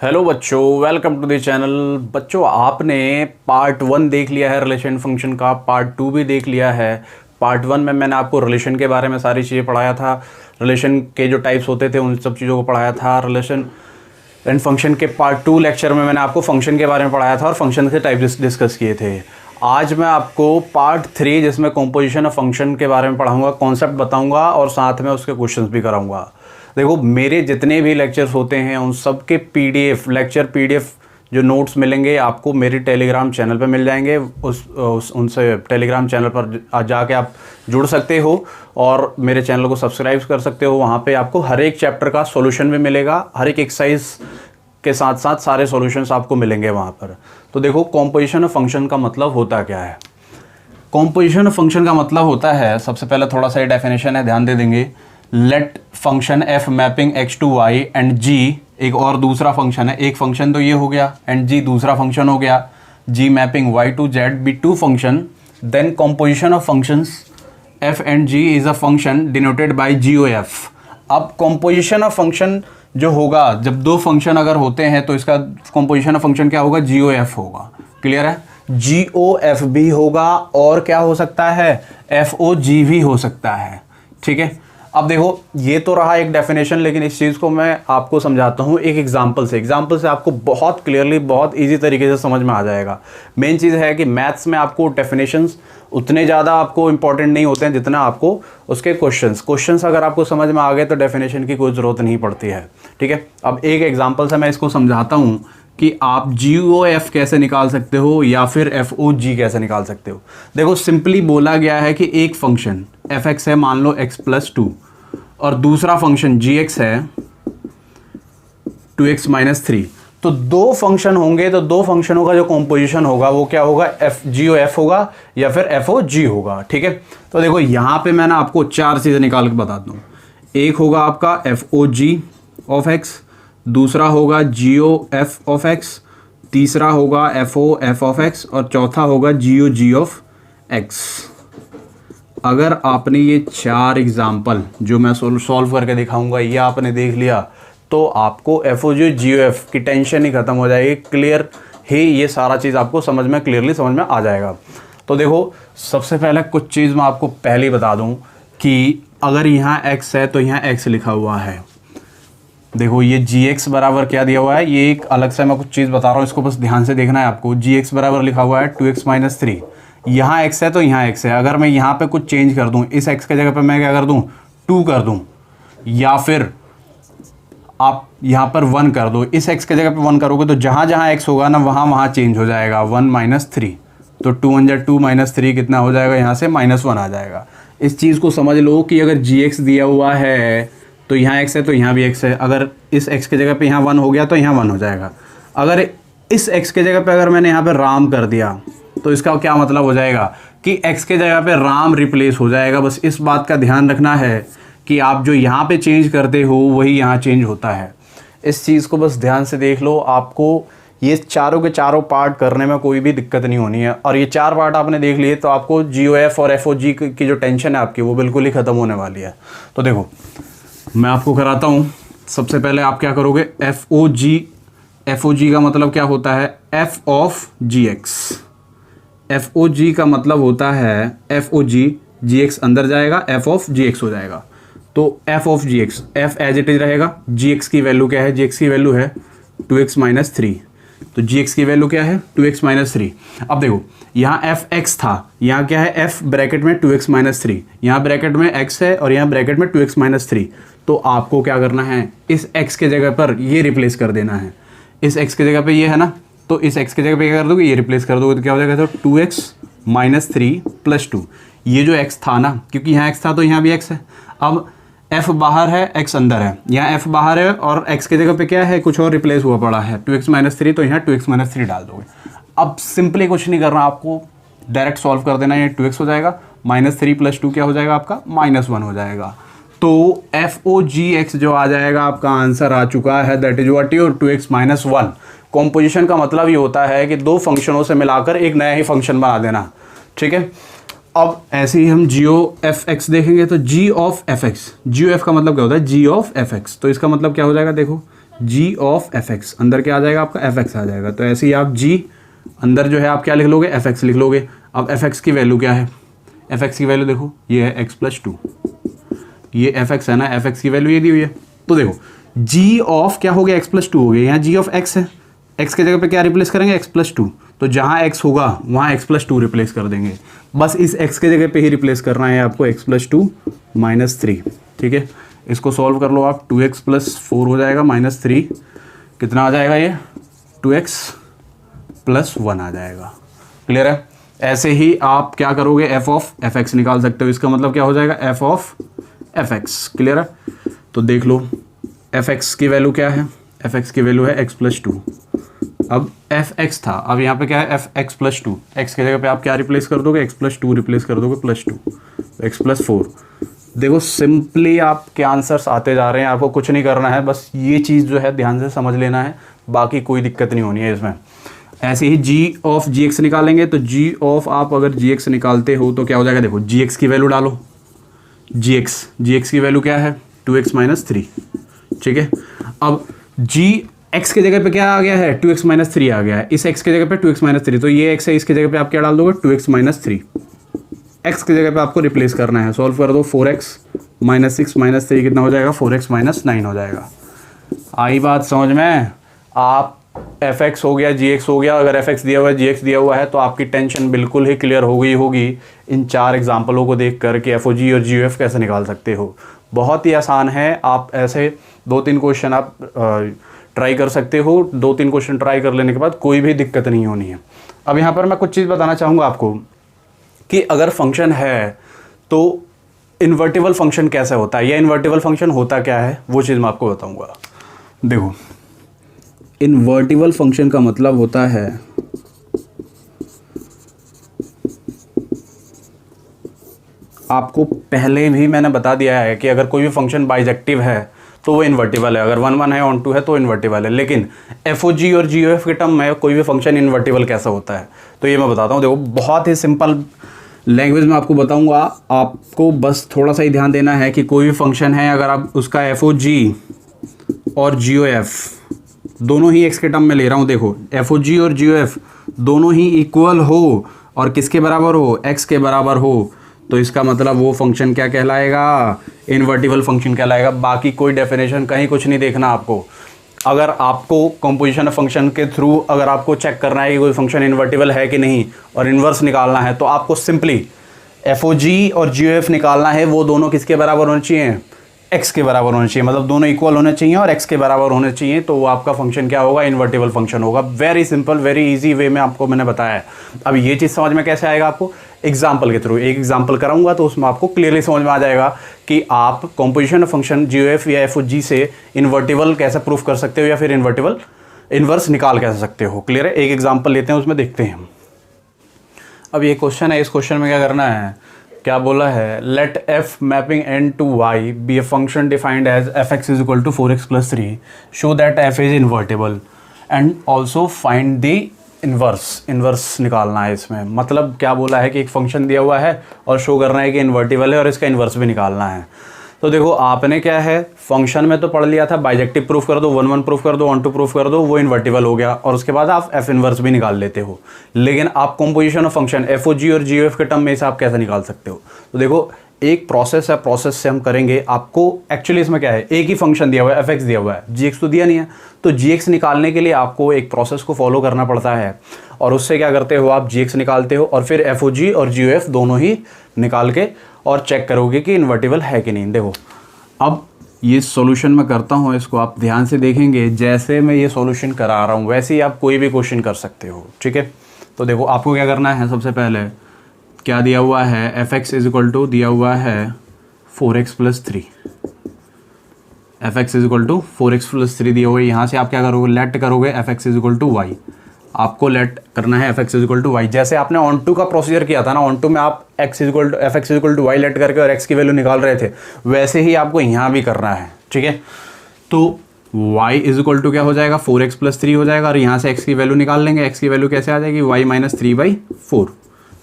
Hello बच्चों, welcome to the channel. बच्चों, आपने पार्ट 1 देख लिया है रिलेशन फंक्शन का, पार्ट 2 भी देख लिया है। पार्ट 1 में मैंने आपको रिलेशन के बारे में सारी चीज़ें पढ़ाया था, रिलेशन के जो टाइप्स होते थे उन सब चीज़ों को पढ़ाया था। रिलेशन एंड फंक्शन के पार्ट 2 लेक्चर में मैंने आपको फंक्शन के बारे में पढ़ाया था और फंक्शन के टाइप्स डिस्कस किए थे। आज मैं आपको पार्ट 3 जिसमें कॉम्पोजिशन ऑफ फंक्शन के बारे में पढ़ाऊँगा, कॉन्सेप्ट बताऊँगा और साथ में उसके क्वेश्चन भी कराऊँगा। देखो, मेरे जितने भी लेक्चर्स होते हैं उन सब के पीडीएफ लेक्चर पीडीएफ जो नोट्स मिलेंगे आपको मेरे टेलीग्राम चैनल पे मिल जाएंगे। उनसे टेलीग्राम चैनल पर जाके आप जुड़ सकते हो और मेरे चैनल को सब्सक्राइब कर सकते हो। वहाँ पे आपको हर एक चैप्टर का सॉल्यूशन भी मिलेगा, हर एक एक्सरसाइज के साथ साथ सारे सॉल्यूशंस आपको मिलेंगे वहाँ पर। तो देखो, कॉम्पोजिशन ऑफ फंक्शन का मतलब होता क्या है। कॉम्पोजिशन ऑफ फंक्शन का मतलब होता है, सबसे पहले थोड़ा सा ये डेफिनेशन है, ध्यान दे देंगे। Let function f mapping x to y and g, एक और दूसरा फंक्शन है, एक फंक्शन तो ये हो गया एंड जी दूसरा फंक्शन हो गया, g mapping y to z b to function, then composition of functions f and g is a function denoted by g O f. अब कॉम्पोजिशन ऑफ फंक्शन जो होगा, जब दो फंक्शन अगर होते हैं तो इसका कॉम्पोजिशन ऑफ फंक्शन क्या होगा, जी ओ एफ होगा। क्लियर है, जी ओ एफ भी होगा और क्या हो सकता है, एफ ओ जी भी हो सकता है। ठीक है, अब देखो, ये तो रहा एक डेफिनेशन, लेकिन इस चीज़ को मैं आपको समझाता हूँ एक एग्जांपल से आपको बहुत क्लियरली, बहुत इजी तरीके से समझ में आ जाएगा। मेन चीज़ है कि मैथ्स में आपको डेफिनेशंस उतने ज़्यादा आपको इंपॉर्टेंट नहीं होते हैं जितना आपको उसके क्वेश्चंस अगर आपको समझ में आ गए तो डेफिनेशन की कोई ज़रूरत नहीं पड़ती है। ठीक है, अब एक एग्जाम्पल से मैं इसको समझाता हूँ कि आप जी ओ एफ कैसे निकाल सकते हो या फिर एफ ओ जी कैसे निकाल सकते हो। देखो, सिंपली बोला गया है कि एक फंक्शन एफ एक्स है, मान लो एक्स प्लस 2, और दूसरा फंक्शन जी एक्स है 2x माइनस 3। तो दो फंक्शन होंगे तो दो फंक्शनों का जो कॉम्पोजिशन होगा वो क्या होगा, एफ जी ओ एफ होगा या फिर एफ ओ जी होगा। ठीक है, तो देखो यहाँ पे मैं ना आपको चार चीज़ें निकाल के बताता हूँ। एक होगा आपका F O G of X, दूसरा होगा G O F of X, तीसरा होगा F O F of X और चौथा होगा G O G of x. अगर आपने ये चार एग्जाम्पल जो मैं सॉल्व करके दिखाऊंगा ये आपने देख लिया तो आपको एफ ओ जी ओ एफ की टेंशन ही खत्म हो जाएगी। क्लियर ही ये सारा चीज़ आपको क्लियरली समझ में आ जाएगा। तो देखो, सबसे पहले कुछ चीज़ मैं आपको पहले ही बता दूं कि अगर यहाँ x है तो यहाँ x लिखा हुआ है। देखो, ये जी एक्स बराबर क्या दिया हुआ है, ये एक अलग से मैं कुछ चीज़ बता रहा हूँ, इसको बस ध्यान से देखना है आपको। जी एक्स बराबर लिखा हुआ है 2x माइनस 3। यहाँ x है तो यहाँ x है। अगर मैं यहाँ पे कुछ चेंज कर दूँ, इस x के जगह पे मैं क्या कर दूँ, 2 कर दूँ, या फिर आप यहाँ पर 1 कर दो, इस x के जगह पे 1 करोगे तो जहाँ जहाँ x होगा ना वहाँ चेंज हो जाएगा, 1 माइनस 3। तो 2 1 2 माइनस 3 कितना हो जाएगा, यहाँ से -1 आ जाएगा। इस चीज़ को समझ लो कि अगर जी एक्स दिया हुआ है तो यहाँ x है तो यहाँ भी x है। अगर इस x के जगह पे यहाँ 1 हो गया तो यहाँ 1 हो जाएगा। अगर इस x के जगह पे अगर मैंने यहाँ पे राम कर दिया तो इसका क्या मतलब हो जाएगा कि x के जगह पे राम रिप्लेस हो जाएगा। बस इस बात का ध्यान रखना है कि आप जो यहाँ पे चेंज करते हो वही यहाँ चेंज होता है। इस चीज़ को बस ध्यान से देख लो, आपको ये चारों के चारों पार्ट करने में कोई भी दिक्कत नहीं होनी है। और ये चार पार्ट आपने देख लिए तो आपको जी ओ एफ और एफ ओ जी की जो टेंशन है आपकी वो बिल्कुल ही ख़त्म होने वाली है। तो देखो, मैं आपको कराता हूँ। सबसे पहले आप क्या करोगे, एफ ओ जी का मतलब क्या होता है, F of ji x. F O g का मतलब होता है एफ ओ जी, जी एक्स अंदर जाएगा, एफ ऑफ जी एक्स हो जाएगा। तो F of ji x, F as it is रहेगा। जी एक्स की वैल्यू क्या है, जी एक्स की वैल्यू है 2x माइनस 3। तो जी एक्स की वैल्यू क्या है, 2x माइनस 3। अब देखो, यहाँ एफ एक्स था, यहाँ क्या है, एफ ब्रैकेट में 2x माइनस 3, यहाँ ब्रैकेट में x है और यहाँ ब्रैकेट में 2x माइनस 3। तो आपको क्या करना है, इस x के जगह पर ये रिप्लेस कर देना है। इस x के जगह पे ये है ना, तो इस x के जगह पे क्या कर दोगे, ये रिप्लेस कर दोगे तो क्या हो जाएगा, तो 2x माइनस 3 प्लस 2। ये जो x था ना, क्योंकि यहाँ x था तो यहाँ भी x है। अब f बाहर है, x अंदर है, यहाँ f बाहर है और x के जगह पे क्या है, कुछ और रिप्लेस हुआ पड़ा है 2x माइनस 3, तो यहाँ 2x माइनस 3 डाल दोगे। अब सिंपली कुछ नहीं करना, आपको डायरेक्ट सॉल्व कर देना। ये 2x हो जाएगा, -3 प्लस 2 क्या हो जाएगा आपका, -1 हो जाएगा। तो एफ ओ जी एक्स जो आ जाएगा आपका आंसर आ चुका है, that is what your 2x minus 1। Composition का मतलब ये होता है कि दो फंक्शनों से मिलाकर एक नया ही फंक्शन बना देना। ठीक है, अब ऐसे ही हम जी ओ एफ एक्स देखेंगे तो g of F x, g O f का मतलब क्या होता है, जी ऑफ एफ एक्स। तो इसका मतलब क्या हो जाएगा, देखो जी ऑफ एफ एक्स, अंदर क्या आ जाएगा आपका एफ एक्स आ जाएगा। तो ऐसे ही आप जी अंदर जो है आप क्या लिख लोगे, एफ एक्स लिख लोगे। अब एफ एक्स की वैल्यू क्या है, एफ एक्स की वैल्यू देखो ये है एक्स प्लस टू, ये एफ एक्स है ना, एफ एक्स की वैल्यू ये दी हुई है। तो देखो जी ऑफ क्या हो गया, एक्स प्लस टू हो गया, यहाँ जी ऑफ एक्स है, एक्स के जगह पे क्या रिप्लेस करेंगे, एक्स प्लस टू। तो जहाँ एक्स होगा वहाँ एक्स प्लस टू रिप्लेस कर देंगे, बस इस एक्स के जगह पे ही रिप्लेस करना है आपको, x plus two minus three. ठीक है, इसको सॉल्व कर लो आप, 2x प्लस 4 हो जाएगा माइनस 3, कितना आ जाएगा ये 2x प्लस 1 आ जाएगा। क्लियर है। ऐसे ही आप क्या करोगे, f ऑफ एफ एक्स निकाल सकते हो, इसका मतलब क्या हो जाएगा f of F x. Clear है। तो देख लो एफ एक्स की वैल्यू क्या है, एफ एक्स की वैल्यू है एक्स प्लस टू। अब एफ एक्स था, अब यहाँ पे क्या है F x plus two, x की जगह पे आप क्या रिप्लेस कर दोगे, एक्स प्लस टू रिप्लेस कर दोगे प्लस टू, एक्स प्लस 4। देखो सिंपली आपके आंसर्स आते जा रहे हैं, आपको कुछ नहीं करना है, बस ये चीज़ जो है ध्यान से समझ लेना है, बाकी कोई दिक्कत नहीं होनी है इसमें। ऐसे ही जी ऑफ जी एक्स निकालेंगे, तो जी ऑफ आप अगर जी एक्स निकालते हो तो क्या हो जाएगा, देखो जी एक्स की वैल्यू डालो, जी एक्स की वैल्यू क्या है 2x माइनस थ्री। ठीक है, अब जी एक्स के जगह पे क्या आ गया है 2x माइनस थ्री आ गया है, इस x के जगह पे 2x माइनस थ्री, तो ये x है, इसके जगह पे आप क्या डाल दोगे 2x माइनस थ्री, x की जगह पे आपको रिप्लेस करना है। सॉल्व कर दो, 4x minus six minus three कितना हो जाएगा, 4x माइनस 9 हो जाएगा। आई बात समझ में। आप एफ एक्स हो गया, जी एक्स हो गया, अगर एफ एक्स दिया हुआ है, जी एक्स दिया हुआ है, तो आपकी टेंशन बिल्कुल ही क्लियर हो गई होगी इन 4 एग्जाम्पलों को देख कर कि एफ ओ जी और जी एफ कैसे निकाल सकते हो। बहुत ही आसान है, आप ऐसे 2-3 क्वेश्चन आप ट्राई कर सकते हो, 2-3 क्वेश्चन ट्राई कर लेने के बाद कोई भी दिक्कत नहीं होनी है। अब यहाँ पर मैं कुछ चीज़ बताना चाहूँगा आपको कि अगर फंक्शन है तो इन्वर्टिबल फंक्शन कैसे होता है, या इन्वर्टिबल फंक्शन होता क्या है, वो चीज़ मैं आपको बताऊँगा। देखो इन्वर्टिबल फंक्शन का मतलब होता है आपको पहले भी मैंने बता दिया है कि अगर कोई भी फंक्शन बाइजेक्टिव है तो वो इन्वर्टिबल है, अगर 1 1 है ऑन 2 है तो इन्वर्टिबल है। लेकिन एफ ओ जी और जी ओ एफ के टर्म में कोई भी फंक्शन इन्वर्टिबल कैसा होता है, तो ये मैं बताता हूँ। देखो बहुत ही सिंपल लैंग्वेज में आपको बताऊँगा, आपको बस थोड़ा सा ही ध्यान देना है कि कोई भी फंक्शन है, अगर आप उसका एफ ओ जी और जी ओ एफ दोनों ही एक्स के टर्म में ले रहा हूँ, देखो एफ ओ जी और जी ओ एफ दोनों ही इक्वल हो और किसके बराबर हो, एक्स के बराबर हो, तो इसका मतलब वो फंक्शन क्या कहलाएगा, इन्वर्टिबल फंक्शन कहलाएगा। बाकी कोई डेफिनेशन कहीं कुछ नहीं देखना आपको। अगर आपको कंपोजिशन ऑफ फंक्शन के थ्रू अगर आपको चेक करना है कि कोई फंक्शन इन्वर्टिबल है कि नहीं और इन्वर्स निकालना है, तो आपको सिंपली एफ ओ जी और जी ओ एफ निकालना है, वो दोनों किसके बराबर होने चाहिए, एक्स के बराबर होने चाहिए, मतलब दोनों इक्वल होने चाहिए और एक्स के बराबर होने चाहिए, तो वो आपका फंक्शन क्या होगा, इन्वर्टिबल फंक्शन होगा। Very simple, very easy way में आपको मैंने बताया है। अब ये चीज़ समझ में कैसे आएगा आपको, एग्जाम्पल के थ्रू, एक एग्जाम्पल कराऊंगा तो उसमें आपको क्लियरली समझ में आ जाएगा कि आप composition of function G O F या एफ ओ जी से इन्वर्टिबल कैसे प्रूफ कर सकते हो या फिर इन्वर्टिबल इन्वर्स निकाल कैसे सकते हो। क्लियर है। एक एग्जाम्पल लेते हैं, उसमें देखते हैं। अब ये क्वेश्चन है, इस क्वेश्चन में क्या करना है, क्या बोला है, let F mapping N to Y be a function defined as F X is equal to 4x plus 3, show that F is invertible and also find the inverse निकालना है इसमें। मतलब क्या बोला है कि एक फंक्शन दिया हुआ है और शो करना है कि इन्वर्टिबल है और इसका इन्वर्स भी निकालना है। तो देखो आपने क्या है, फंक्शन में तो पढ़ लिया था बाइजेक्टिव प्रूफ कर दो, 1 1 प्रूफ कर दो, 1 2 प्रूफ कर दो, वो इन्वर्टिबल हो गया और उसके बाद आप एफ इन्वर्स भी निकाल लेते हो। लेकिन आप composition of function f O g और जी ओ एफ के टर्म में इसे आप कैसे निकाल सकते हो, तो देखो एक प्रोसेस है, प्रोसेस से हम करेंगे। आपको एक्चुअली इसमें क्या है, एक ही फंक्शन दिया हुआ है, एफ एक्स दिया हुआ है, जी एक्स तो दिया नहीं है, तो जी एक्स निकालने के लिए आपको एक प्रोसेस को फॉलो करना पड़ता है और उससे क्या करते हो, आप जी एक्स निकालते हो और फिर एफ ओ जी और जी ओ एफ दोनों ही निकाल के और चेक करोगे कि इन्वर्टिबल है कि नहीं। देखो अब ये सॉल्यूशन मैं करता हूँ, इसको आप ध्यान से देखेंगे, जैसे मैं ये सॉल्यूशन करा रहा हूँ वैसे ही आप कोई भी क्वेश्चन कर सकते हो। ठीक है, तो देखो आपको क्या करना है, सबसे पहले क्या दिया हुआ है, F X is equal to दिया हुआ है 4x plus 3, F X is equal to 4x plus 3 दिया हुआ है। यहाँ से आप क्या करोगे, लेट करोगे F X is equal to Y, आपको लेट करना है F X is equal to Y. जैसे आपने ऑन टू का प्रोसीजर किया था ना, ऑन टू में आप X is equal to F X is equal to Y let करके और एक्स की वैल्यू निकाल रहे थे, वैसे ही आपको यहाँ भी करना है। ठीक है, तो y इज इक्वल टू क्या हो जाएगा, 4x प्लस 3 हो जाएगा और यहाँ से x की वैल्यू निकाल लेंगे। x की वैल्यू कैसे आ जाएगी, y माइनस 3/4।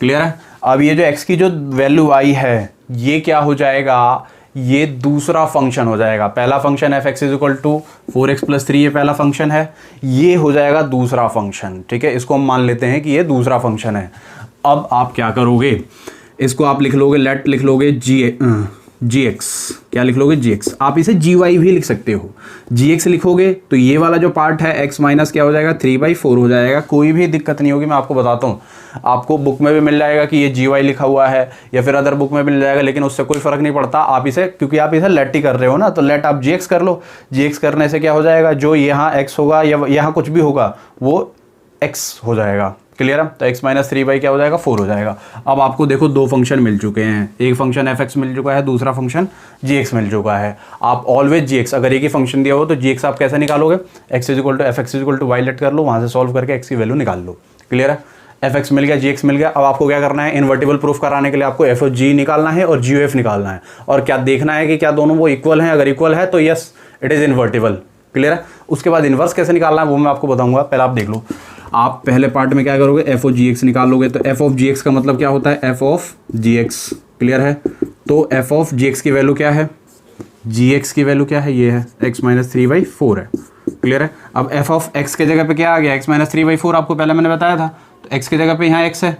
क्लियर है। अब ये जो x की जो वैल्यू आई है ये क्या हो जाएगा, ये दूसरा फंक्शन हो जाएगा। पहला function F X is equal to 4x + 3 ये पहला फंक्शन है, ये हो जाएगा दूसरा फंक्शन। ठीक है, इसको हम मान लेते हैं कि ये दूसरा फंक्शन है। अब आप क्या करोगे, इसको आप लिख लोगे, लेट लिख लोगे जी एक्स, क्या लिख लोगे जी एक्स। आप इसे जी वाई भी लिख सकते हो। जी एक्स लिखोगे तो ये वाला जो पार्ट है एक्स माइनस क्या हो जाएगा 3/4 हो जाएगा। कोई भी दिक्कत नहीं होगी, मैं आपको बताता हूँ। आपको बुक में भी मिल जाएगा कि ये जी वाई लिखा हुआ है, या फिर अदर बुक में मिल जाएगा, लेकिन उससे कोई फर्क नहीं पड़ता। आप इसे, क्योंकि आप इसे लेट ही कर रहे हो ना, तो लेट आप जी एक्स कर लो। जी एक्स करने से क्या हो जाएगा, जो यहाँ एक्स होगा या यहाँ कुछ भी होगा वो एक्स हो जाएगा। क्लियर है, तो x - 3 क्या हो जाएगा 4 हो जाएगा। अब आपको देखो दो फंक्शन मिल चुके हैं, एक फंक्शन एफ एक्स मिल चुका है, दूसरा फंक्शन जी एक्स मिल चुका है। आप ऑलवेज जी एक्स, अगर एक ही फंक्शन दिया हो तो जी एक्स आप कैसे निकालोगे, x = f x = y late कर लो, वहाँ से सॉल्व करके x की वैल्यू निकाल लो। क्लियर है, एफ एक्स मिल गया, जी एक्स मिल गया। अब आपको क्या करना है, इन्वर्टिबल प्रूफ कराने के लिए आपको एफ ओ जी निकालना है और जी ओ एफ निकालना है, और क्या देखना है कि क्या दोनों वो इक्वल हैं। अगर इक्वल है तो yes it is invertible. Clear है, उसके बाद इन्वर्स कैसे निकालना है वो मैं आपको बताऊंगा, पहले आप देख लो। आप पहले पार्ट में क्या करोगे, एफ ओ जी एक्स निकालोगे, तो एफ ऑफ जी एक्स का मतलब क्या होता है, F of ji X. Clear है, तो एफ ऑफ जी एक्स की वैल्यू क्या है, जी एक्स की वैल्यू क्या है, ये है x - 3/4 है। क्लियर है, अब एफ ऑफ एक्स के जगह पे क्या आ गया, x - 3/4 आपको पहले मैंने बताया था, तो x की जगह पे यहाँ x है,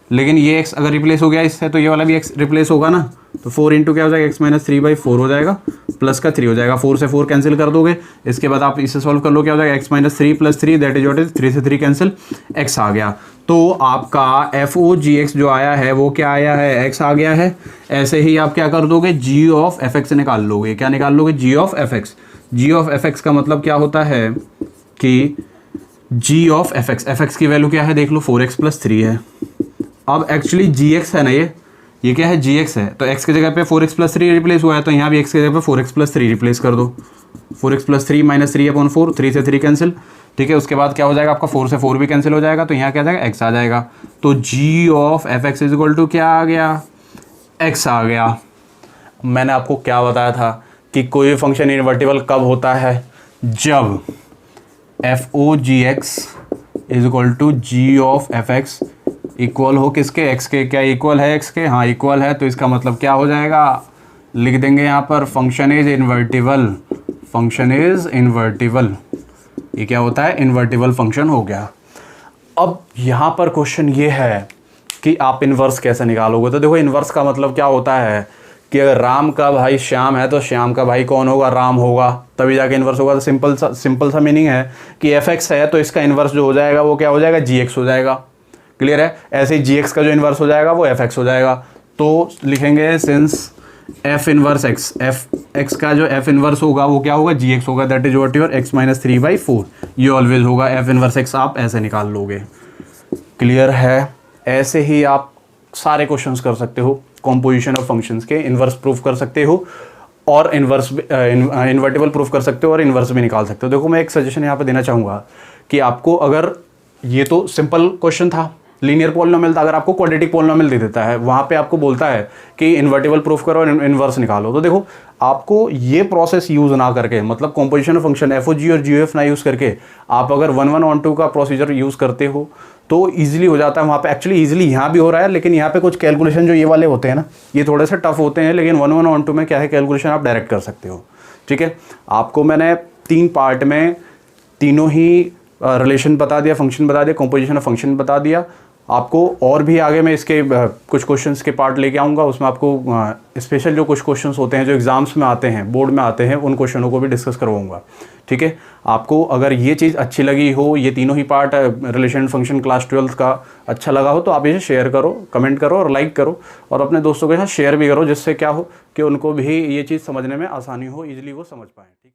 लेकिन ये x अगर रिप्लेस हो गया इससे तो ये वाला भी x रिप्लेस होगा ना, तो 4 इंटू क्या हो जाएगा, x - 3/4 हो जाएगा, प्लस का 3 हो जाएगा, 4 से 4 कैंसिल कर दोगे। इसके बाद आप इसे सॉल्व कर लो, क्या हो जाएगा, x - 3 + 3 that is what is 3 से 3 कैंसिल, x आ गया। तो आपका एफ ओ जी एक्स जो आया है वो क्या आया है, x आ गया है। ऐसे ही आप क्या कर दोगे, g ऑफ एफ एक्स निकाल लोगे। क्या निकाल लोगे, g of F x. g of F x का मतलब क्या होता है कि g ऑफ एफ एक्स की वैल्यू क्या है देख लो, 4x + 3 है। अब एक्चुअली जी एक्स है ना, ये क्या है, जी एक्स है, तो x की जगह पे 4x + 3 रिप्लेस हुआ है, तो यहाँ भी x की जगह पे 4x + 3 रिप्लेस कर दो। 4x + 3 - 3/4, 3 से 3 कैंसिल। ठीक है, उसके बाद क्या हो जाएगा आपका, 4 से 4 भी कैंसिल हो जाएगा, तो यहाँ क्या आ जाएगा, x आ जाएगा। तो g of F X is equal to क्या आ गया, x आ गया। मैंने आपको क्या बताया था कि कोई भी फंक्शन इन्वर्टिबल कब होता है, जब F O G X is equal to G of F X equal हो किसके, x के। क्या इक्वल है x के, हाँ इक्वल है, तो इसका मतलब क्या हो जाएगा, लिख देंगे यहाँ पर function is invertible. Function is invertible, ये क्या होता है, इन्वर्टिबल फंक्शन हो गया। अब यहाँ पर क्वेश्चन ये है कि आप इन्वर्स कैसे निकालोगे। तो देखो इन्वर्स का मतलब क्या होता है कि अगर राम का भाई श्याम है तो श्याम का भाई कौन होगा, राम होगा, तभी जाके इन्वर्स होगा। तो सिंपल सा मीनिंग है कि एफ एक्स है तो इसका इन्वर्स जो हो जाएगा वो क्या हो जाएगा, जी एक्स हो जाएगा। क्लियर है, ऐसे ही जी एक्स का जो इन्वर्स हो जाएगा वो एफ एक्स हो जाएगा। तो लिखेंगे since F inverse x, F x का जो एफ इन्वर्स होगा वो क्या होगा, जी एक्स होगा, that is what your x - 3/4 ये ऑलवेज होगा। एफ इन्वर्स एक्स आप ऐसे निकाल लोगे। क्लियर है, ऐसे ही आप सारे क्वेश्चंस कर सकते हो, कॉम्पोजिशन ऑफ फंक्शंस के इन्वर्स प्रूफ कर सकते हो, और इन्वर्स इन्वर्टिबल प्रूफ कर सकते हो, और इन्वर्स भी निकाल सकते हो। देखो मैं एक सजेशन यहाँ पे देना चाहूँगा कि आपको, अगर ये तो सिंपल क्वेश्चन था, लीनियर पॉलिनोमियल था, अगर आपको क्वाड्रेटिक पॉलिनोमियल दे देता है, वहाँ पे आपको बोलता है कि इन्वर्टिबल प्रूफ करो और इन्वर्स निकालो, तो देखो आपको ये प्रोसेस यूज़ ना करके, मतलब composition of function f O g और जी एफ ना यूज़ करके, आप अगर 1-1-on-2 का प्रोसीजर यूज़ करते हो तो ईजिली हो जाता है। वहाँ पे एक्चुअली ईजिली यहाँ भी हो रहा है, लेकिन यहाँ पे कुछ कैलकुलेशन जो ये वाले होते हैं ना, ये थोड़े से टफ होते हैं, लेकिन 1-1-on-2 में क्या है, कैलकुलेशन आप डायरेक्ट कर सकते हो। ठीक है, आपको मैंने 3 पार्ट में तीनों ही रिलेशन बता दिया, फंक्शन बता दिया, कॉम्पोजिशन ऑफ फंक्शन बता दिया आपको। और भी आगे मैं इसके कुछ क्वेश्चंस के पार्ट लेके आऊँगा, उसमें आपको स्पेशल जो कुछ क्वेश्चंस होते हैं जो एग्जाम्स में आते हैं, बोर्ड में आते हैं, उन क्वेश्चनों को भी डिस्कस करवाऊँगा। ठीक है, आपको अगर ये चीज़ अच्छी लगी हो, ये तीनों ही part relation function class 12th का अच्छा लगा हो, तो आप इसे शेयर करो, कमेंट करो और लाइक करो, और अपने दोस्तों के साथ शेयर भी करो, जिससे क्या हो कि उनको भी ये चीज़ समझने में आसानी हो, ईजिली वो समझ पाएँ। ठीक है।